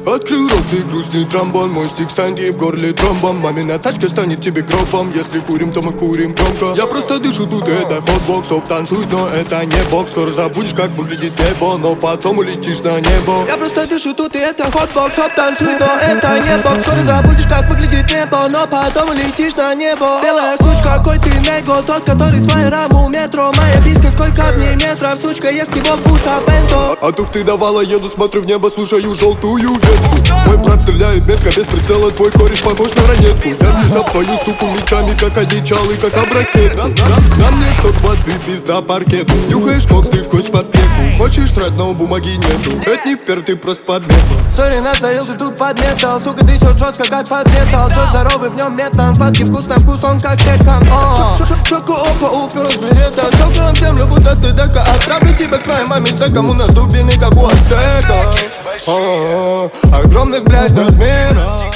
Открыл рот и грустный тромбон. Мой стик Санди в горле тромбом. Мамина тачка станет тебе гробом. Если курим, то мы курим громко. Я просто дышу тут, это хотбокс. Оп, танцует, но это не бокс. Скоро забудешь, как выглядит небо, но потом улетишь на небо. Я просто дышу тут, и это хотбокс. Оп, танцует, но это не бокс. Скоро забудешь, как выглядит небо, но потом улетишь на небо. Белая сучка, какой ты него, тот, который с фаером у метро. Моя писька, сколько в ней метров. Сучка, ест его будто бенто. А тух ты давала, еду, смотрю в небо, слушаю желтую ветку. Мой брат стреляет метко без прицела, твой кореш похож на ранетку. Я вниз об твою суку мечами, как одичалый, как об ракетку. На мне сток воды, пизда паркет. Нюхаешь кокс, ты кость под пеку. Хочешь срать, но бумаги нету. Это не пер, ты просто подметал. Сори, насорил, ты тут подметал. Сука, трясет жестко, как подметал. Джой здоровый, в нем метан. Сладкий вкус на вкус, он как пекан. Шоку, опа, уперлась берета. Чоколом землю, будто ты дека. Отправлю тебя к твоей маме с деком. У нас дубины, как у ацтека. Огромных, блядь, размеров.